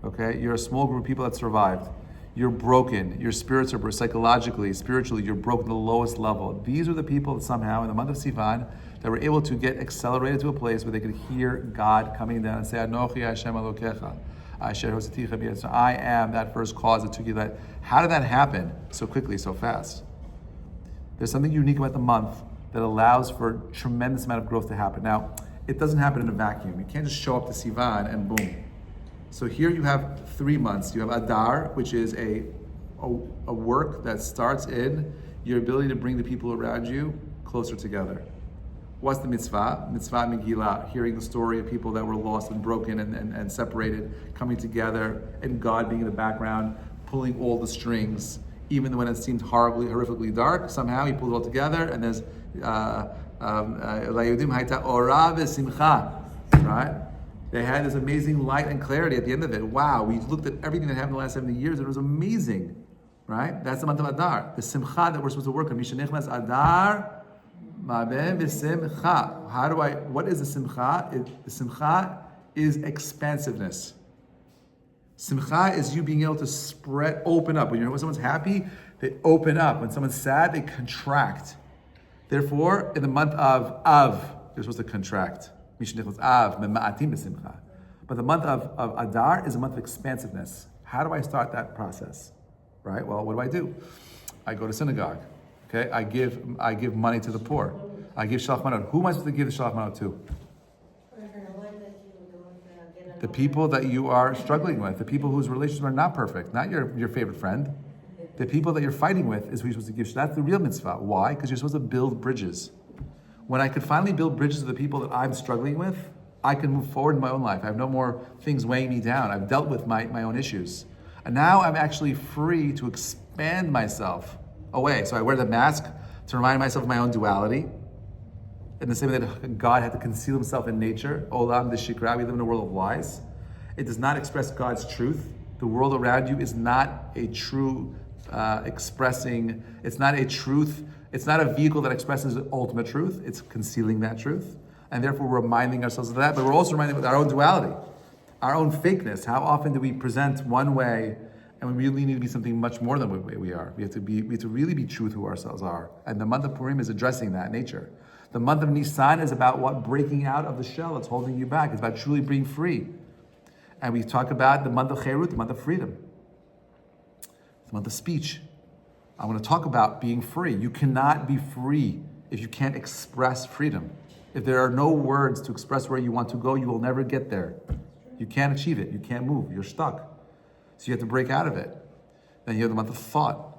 Okay? You're a small group of people that survived. You're broken. Your spirits are psychologically, spiritually, you're broken to the lowest level. These are the people that somehow, in the month of Sivan, that were able to get accelerated to a place where they could hear God coming down and say, Anochi Hashem Elokecha. I am that first cause that took you that. How did that happen so quickly, so fast? There's something unique about the month that allows for a tremendous amount of growth to happen. Now, it doesn't happen in a vacuum. You can't just show up to Sivan and boom. So here you have 3 months. You have Adar, which is a work that starts in your ability to bring the people around you closer together. What's the mitzvah? Mitzvah Megillah, hearing the story of people that were lost and broken and separated, coming together, and God being in the background, pulling all the strings. Even when it seemed horrifically dark, somehow He pulled it all together, and there's Layudim Haita Ora V'Simcha, right? They had this amazing light and clarity at the end of it. Wow, we looked at everything that happened in the last 70 years, and it was amazing, right? That's the month of Adar, the Simcha that we're supposed to work on. Mishanichnas Adar. What is the simcha? The simcha is expansiveness. Simcha is you being able to open up. When someone's happy, they open up. When someone's sad, they contract. Therefore, in the month of Av, you're supposed to contract. But the month of Adar is a month of expansiveness. How do I start that process? Right? Well, what do? I go to synagogue. Okay, I give money to the poor. I give shalach manot. Who am I supposed to give the shalach manot to? The people that you are struggling with, the people whose relationships are not perfect, not your favorite friend. The people that you're fighting with is who you're supposed to give. That's the real mitzvah. Why? Because you're supposed to build bridges. When I could finally build bridges with the people that I'm struggling with, I can move forward in my own life. I have no more things weighing me down. I've dealt with my own issues. And now I'm actually free to expand myself away. So I wear the mask to remind myself of my own duality. In the same way that God had to conceal Himself in nature. Olam d'shikra, we live in a world of lies. It does not express God's truth. The world around you is not a true expressing, it's not a truth, it's not a vehicle that expresses the ultimate truth. It's concealing that truth. And therefore we're reminding ourselves of that, but we're also reminding of our own duality, our own fakeness. How often do we present one way and we really need to be something much more than what we are? We have to really be true to who ourselves are. And the month of Purim is addressing that nature. The month of Nisan is about what? Breaking out of the shell that's holding you back. It's about truly being free. And we talk about the month of Cherut, the month of freedom. The month of speech. I want to talk about being free. You cannot be free if you can't express freedom. If there are no words to express where you want to go, you will never get there. You can't achieve it. You can't move. You're stuck. So you have to break out of it. Then you have the month of thought,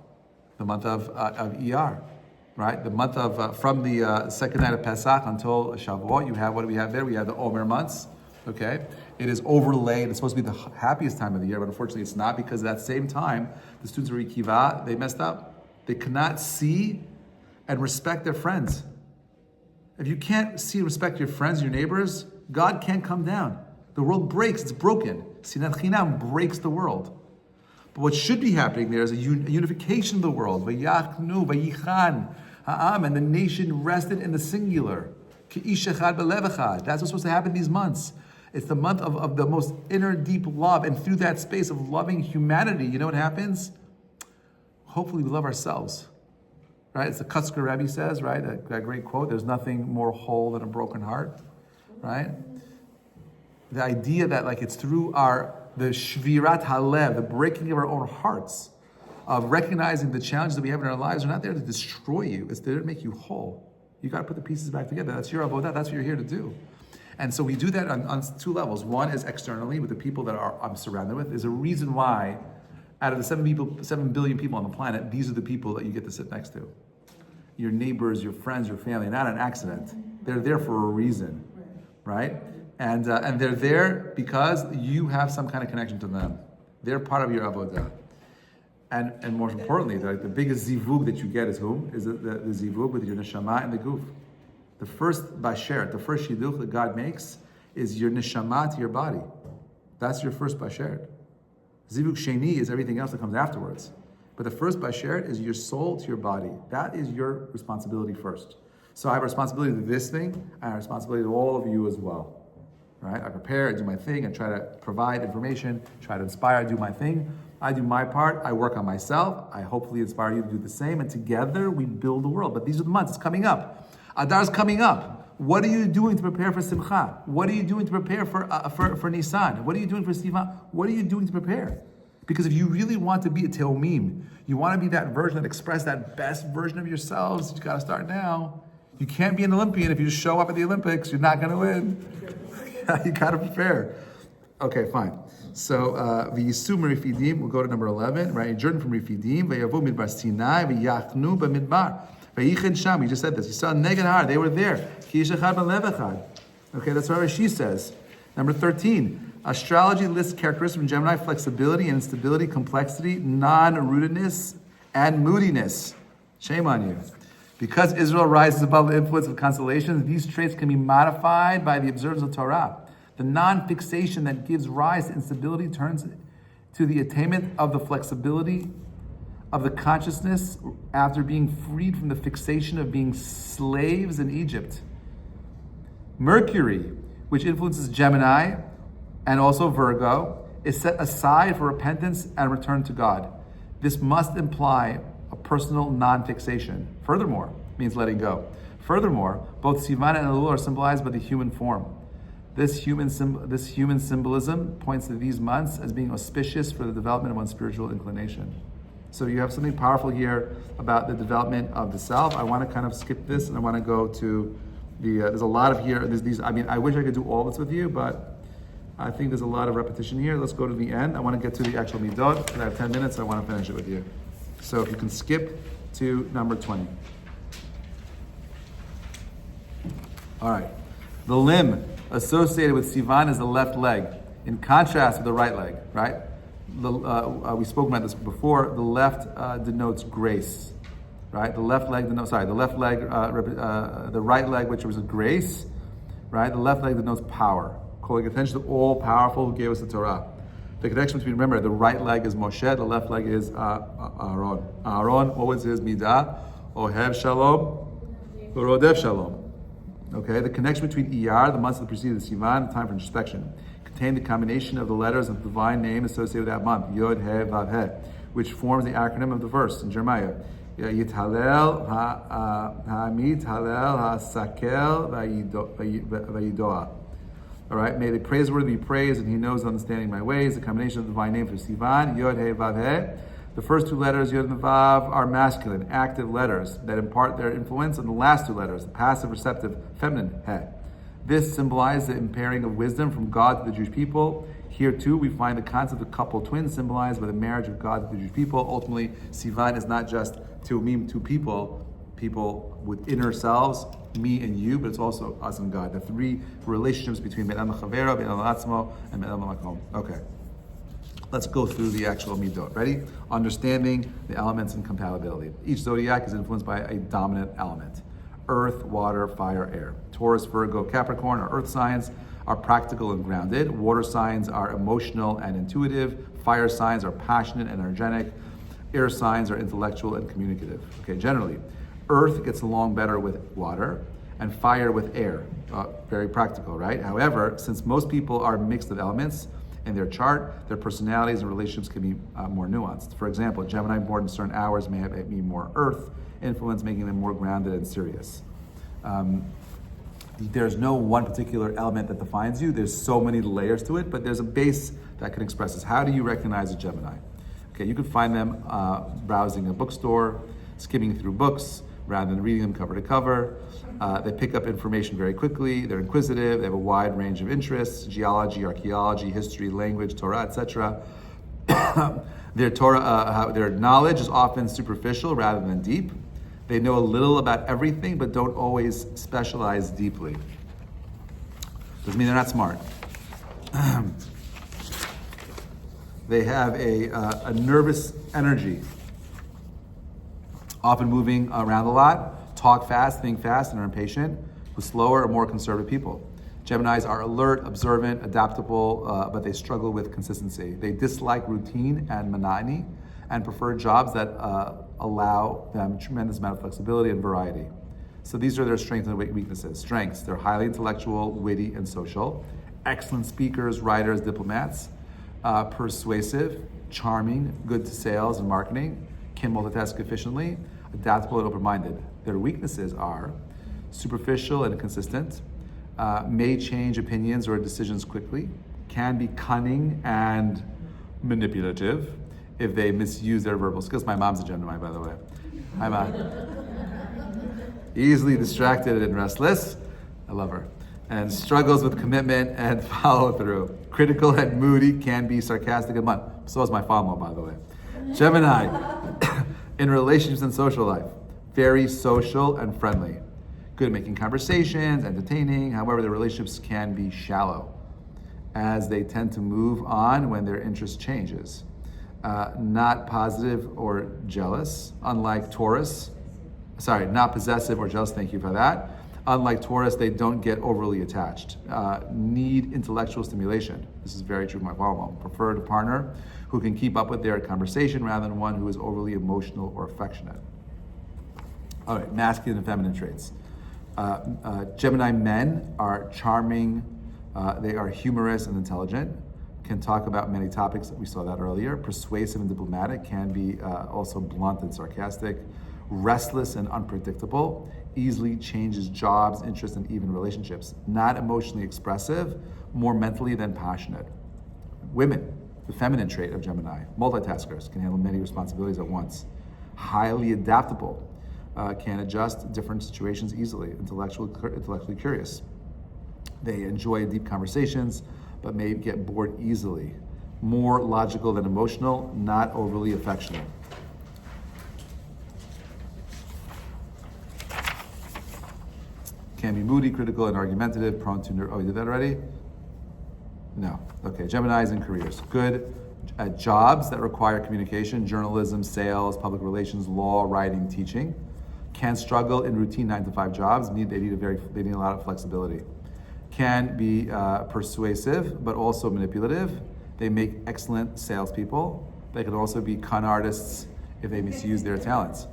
the month of ER, right? The month of, from the second night of Pesach until Shavuot, you have, what do we have there? We have the Omer months, okay? It is overlaid. It's supposed to be the happiest time of the year, but unfortunately it's not, because at that same time, the students of Rikiva, they messed up. They cannot see and respect their friends. If you can't see and respect your friends, your neighbors, God can't come down. The world breaks, it's broken. Sinat Chinam breaks the world. But what should be happening there is a unification of the world. Vayachnu, vayichan, ha'am, and the nation rested in the singular. Ki'ish echad belev echad. That's what's supposed to happen these months. It's the month of the most inner deep love, and through that space of loving humanity, you know what happens? Hopefully we love ourselves. Right? It's the Kutzker Rabbi says, right? That great quote, there's nothing more whole than a broken heart. Right? The idea that like it's through the shvirat halev, the breaking of our own hearts, of recognizing the challenges that we have in our lives are not there to destroy you, it's there to make you whole. You got to put the pieces back together. That's your avodah, that's what you're here to do. And so we do that on two levels. One is externally with the people that I'm surrounded with. There's a reason why out of the 7 billion people on the planet, these are the people that you get to sit next to. Your neighbors, your friends, your family, not an accident. They're there for a reason, right? And they're there because you have some kind of connection to them. They're part of your avodah. And more importantly, the biggest zivug that you get is whom? Is the zivug with your neshama and the guf. The first bashert, the first shidduch that God makes is your neshama to your body. That's your first bashert. Zivug sheni is everything else that comes afterwards. But the first bashert is your soul to your body. That is your responsibility first. So I have a responsibility to this thing, and I have a responsibility to all of you as well. Right? I prepare, I do my thing, I try to provide information, try to inspire, I do my thing. I do my part, I work on myself, I hopefully inspire you to do the same, and together we build the world. But these are the months, it's coming up. Adar's coming up. What are you doing to prepare for Simcha? What are you doing to prepare for Nisan? What are you doing for Sivan? What are you doing to prepare? Because if you really want to be a teomim, you want to be that version that express that best version of yourselves, you got to start now. You can't be an Olympian if you just show up at the Olympics. You're not going to win. You got to prepare. Okay, fine. So, v'yisum rifidim, we'll go to number 11, right? A journey from rifidim, v'yavu midbar Sinai, v'yachnu b'midbar, v'yichen sham, we just said this. You saw neged har, they were there. Ki ish echad b'lev echad. Okay, that's what she says. Number 13, astrology lists characteristics from Gemini: flexibility and instability, complexity, non-rootedness, and moodiness. Shame on you. Because Israel rises above the influence of constellations, these traits can be modified by the observance of Torah. The non-fixation that gives rise to instability turns to the attainment of the flexibility of the consciousness after being freed from the fixation of being slaves in Egypt. Mercury, which influences Gemini and also Virgo, is set aside for repentance and return to God. This must imply a personal non-fixation. Furthermore, means letting go. Furthermore, both Sivan and Elul are symbolized by the human form. This human symbolism points to these months as being auspicious for the development of one's spiritual inclination. So you have something powerful here about the development of the self. I want to kind of skip this and I want to go to the, there's a lot of here, there's these, I mean, I wish I could do all this with you, but I think there's a lot of repetition here. Let's go to the end. I want to get to the actual midot, and I have 10 minutes, I want to finish it with you. So if you can skip to number 20. All right. The limb associated with Sivan is the left leg, in contrast with the right leg, right? We spoke about this before. The left denotes grace, right? The left leg denotes, the right leg, which was grace, right? The left leg denotes power, calling attention to all powerful who gave us the Torah. The connection between, remember, the right leg is Moshe, the left leg is Aaron. Aaron, what was his midah? Ohev shalom, Rodev shalom. Okay, the connection between Iyar, the months that preceded Sivan, the time for introspection, contained the combination of the letters of the divine name associated with that month, Yod, He, Vav, He, which forms the acronym of the verse in Jeremiah. Yithalel ha'amit halel ha'sakel vayidoa. All right, may the praiseworthy be praised, and he knows understanding my ways. The combination of the divine name for Sivan, Yod, He, Vav, He. The first two letters, Yod and Vav, are masculine, active letters that impart their influence, and the last two letters, the passive, receptive, feminine, He. This symbolizes the impairing of wisdom from God to the Jewish people. Here too, we find the concept of couple twins symbolized by the marriage of God to the Jewish people. Ultimately, Sivan is not just two people with inner selves, me and you, but it's also us and God. The three relationships between Ben Adam Chavero, Ben Adam Atzmo, and Ben Adam Makom. Okay. Let's go through the actual midot. Ready? Understanding the elements and compatibility. Each zodiac is influenced by a dominant element. Earth, water, fire, air. Taurus, Virgo, Capricorn are earth signs, are practical and grounded. Water signs are emotional and intuitive. Fire signs are passionate and energetic. Air signs are intellectual and communicative. Okay, generally, earth gets along better with water and fire with air. Very practical, right? However, since most people are mixed of elements in their chart, their personalities and relationships can be more nuanced. For example, Gemini born in certain hours may be more earth influence, making them more grounded and serious. There's no one particular element that defines you. There's so many layers to it, but there's a base that can express this. How do you recognize a Gemini? Okay, you can find them browsing a bookstore, skimming through books rather than reading them cover to cover. They pick up information very quickly. They're inquisitive. They have a wide range of interests: geology, archaeology, history, language, Torah, etc. Their knowledge is often superficial rather than deep. They know a little about everything, but don't always specialize deeply. Doesn't mean they're not smart. They have a nervous energy, often moving around a lot, talk fast, think fast, and are impatient, with slower or more conservative people. Geminis are alert, observant, adaptable, but they struggle with consistency. They dislike routine and monotony and prefer jobs that allow them a tremendous amount of flexibility and variety. So these are their strengths and weaknesses. Strengths: they're highly intellectual, witty, and social. Excellent speakers, writers, diplomats. Persuasive, charming, good to sales and marketing, can multitask efficiently, adaptable and open-minded. Their weaknesses are superficial and inconsistent, may change opinions or decisions quickly, can be cunning and manipulative if they misuse their verbal skills. My mom's a Gemini, by the way. Hi, Mom. Easily distracted and restless. I love her. And struggles with commitment and follow through. Critical and moody, can be sarcastic and blunt. So is my father, by the way. Gemini, in relationships and social life, very social and friendly. Good at making conversations, entertaining. However, their relationships can be shallow, as they tend to move on when their interest changes. Not positive or jealous, unlike Taurus. Sorry, not possessive or jealous, thank you for that. Unlike Taurus, they don't get overly attached. Need intellectual stimulation. This is very true of my mom. Preferred a partner who can keep up with their conversation rather than one who is overly emotional or affectionate. All right, masculine and feminine traits. Gemini men are charming, they are humorous and intelligent, can talk about many topics, we saw that earlier. Persuasive and diplomatic, can be also blunt and sarcastic. Restless and unpredictable, easily changes jobs, interests, and even relationships. Not emotionally expressive, more mentally than passionate. Women, the feminine trait of Gemini, multitaskers, can handle many responsibilities at once. Highly adaptable, can adjust to different situations easily, intellectually curious. They enjoy deep conversations, but may get bored easily. More logical than emotional, not overly affectionate. Can be moody, critical, and argumentative, prone to oh, you did that already? No. Okay, Geminis and careers. Good at jobs that require communication, journalism, sales, public relations, law, writing, teaching. Can struggle in routine 9-to-5 jobs. They need a lot of flexibility. Can be persuasive, but also manipulative. They make excellent salespeople. They can also be con artists if they misuse their talents.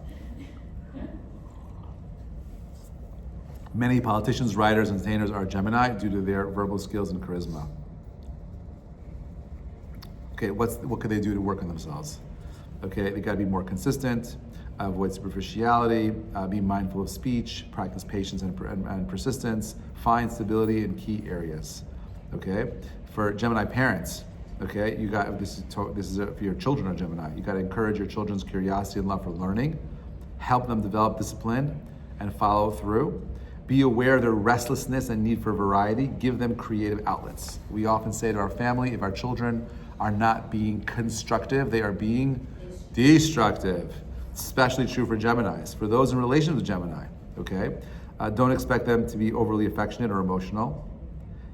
Many politicians, writers, and entertainers are Gemini due to their verbal skills and charisma. Okay, what could they do to work on themselves? Okay, they gotta be more consistent, avoid superficiality, be mindful of speech, practice patience and persistence, find stability in key areas. Okay, for Gemini parents, okay, you got this is for your children are Gemini. You got to encourage your children's curiosity and love for learning, help them develop discipline and follow through. Be aware of their restlessness and need for variety. Give them creative outlets. We often say to our family, if our children are not being constructive, they are being destructive. Especially true for Geminis. For those in relation with Gemini, okay? Don't expect them to be overly affectionate or emotional.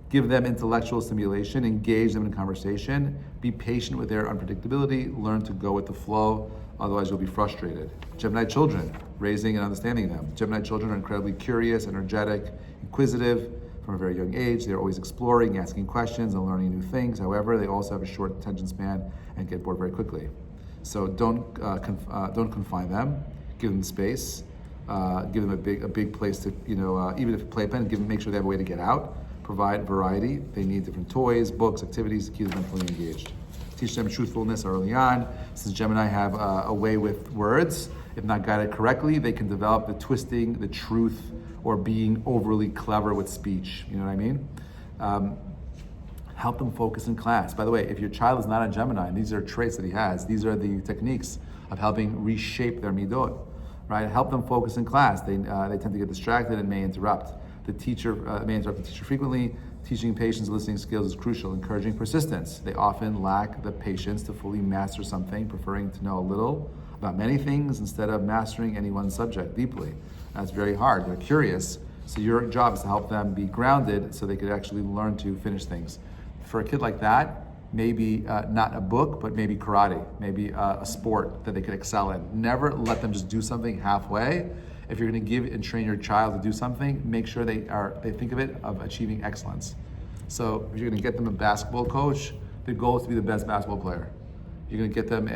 Give them intellectual stimulation. Engage them in conversation. Be patient with their unpredictability. Learn to go with the flow. Otherwise, you'll be frustrated. Gemini children, raising and understanding them. Gemini children are incredibly curious, energetic, inquisitive from a very young age. They're always exploring, asking questions, and learning new things. However, they also have a short attention span and get bored very quickly. So don't confine them. Give them space. Give them a big place to, even if a playpen, make sure they have a way to get out. Provide variety. They need different toys, books, activities to keep them fully engaged. Teach them truthfulness early on. Since Gemini have a way with words, if not guided correctly, they can develop the twisting, the truth, or being overly clever with speech. You know what I mean? Help them focus in class. By the way, if your child is not a Gemini, and these are traits that he has, these are the techniques of helping reshape their midot, right? Help them focus in class. They tend to get distracted and may interrupt. The teacher may interrupt the teacher frequently. Teaching patience, listening skills is crucial. Encouraging persistence. They often lack the patience to fully master something, preferring to know a little about many things instead of mastering any one subject deeply. That's very hard. They're curious, so your job is to help them be grounded so they could actually learn to finish things. For a kid like that, maybe not a book, but maybe karate, maybe a sport that they could excel in. Never let them just do something halfway. If you're going to give and train your child to do something, make sure they think of it of achieving excellence. So if you're going to get them a basketball coach, the goal is to be the best basketball player. You're going to get them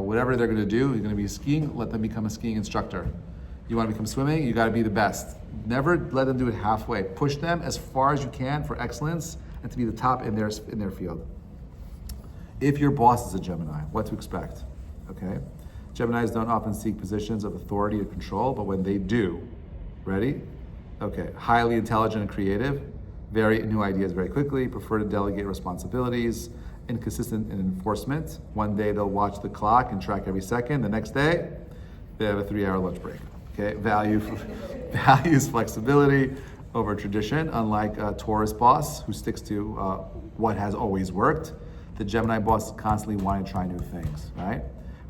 whatever they're going to do. You're going to be skiing, let them become a skiing instructor. You want to become swimming, you got to be the best. Never let them do it halfway. Push them as far as you can for excellence and to be the top in their field. If your boss is a Gemini, what to expect? Okay. Geminis don't often seek positions of authority or control, but when they do, ready? Okay, highly intelligent and creative, very new ideas very quickly, prefer to delegate responsibilities, inconsistent in enforcement. One day they'll watch the clock and track every second. The next day, they have a 3-hour lunch break. Okay, values flexibility over tradition, unlike a Taurus boss who sticks to what has always worked. The Gemini boss is constantly wanting to try new things, right?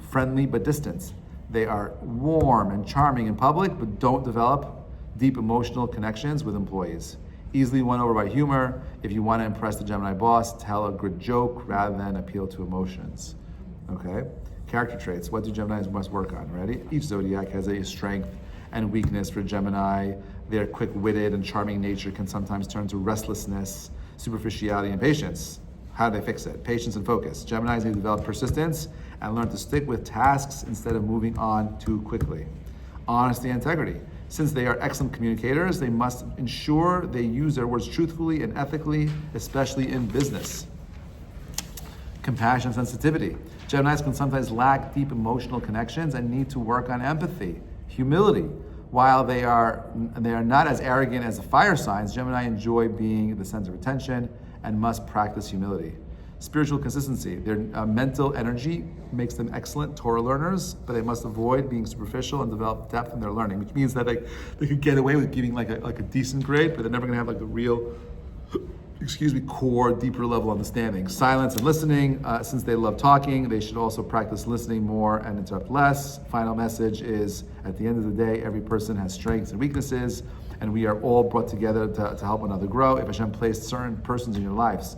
Friendly but distant. They are warm and charming in public, but don't develop deep emotional connections with employees. Easily won over by humor. If you want to impress the Gemini boss, tell a good joke rather than appeal to emotions. Okay? Character traits. What do Geminis must work on? Ready? Each zodiac has a strength and weakness. For Gemini, their quick-witted and charming nature can sometimes turn to restlessness, superficiality, and patience. How do they fix it? Patience and focus. Geminis need to develop persistence and learn to stick with tasks instead of moving on too quickly. Honesty and integrity. Since they are excellent communicators, they must ensure they use their words truthfully and ethically, especially in business. Compassion and sensitivity. Geminis can sometimes lack deep emotional connections and need to work on empathy. Humility. While they are not as arrogant as the fire signs, Gemini enjoy being the center of attention and must practice humility. Spiritual consistency. Their mental energy makes them excellent Torah learners, but they must avoid being superficial and develop depth in their learning, which means that they could get away with giving like a decent grade, but they're never going to have like the real, core, deeper level understanding. Silence and listening. Since they love talking, they should also practice listening more and interrupt less. Final message is, at the end of the day, every person has strengths and weaknesses, and we are all brought together to help one another grow. If Hashem placed certain persons in your lives,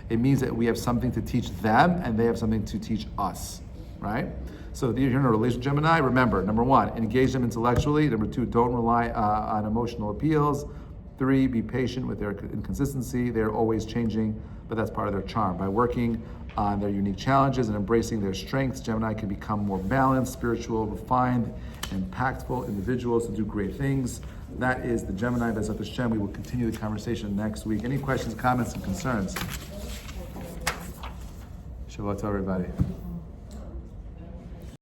it means that we have something to teach them and they have something to teach us, right? So if you're in a relationship, Gemini, remember, number 1, engage them intellectually. Number 2, don't rely on emotional appeals. 3, be patient with their inconsistency. They're always changing, but that's part of their charm. By working on their unique challenges and embracing their strengths, Gemini can become more balanced, spiritual, refined, impactful individuals to do great things. That is the Gemini. Bezat Hashem. We will continue the conversation next week. Any questions, comments, and concerns? Shabbat everybody.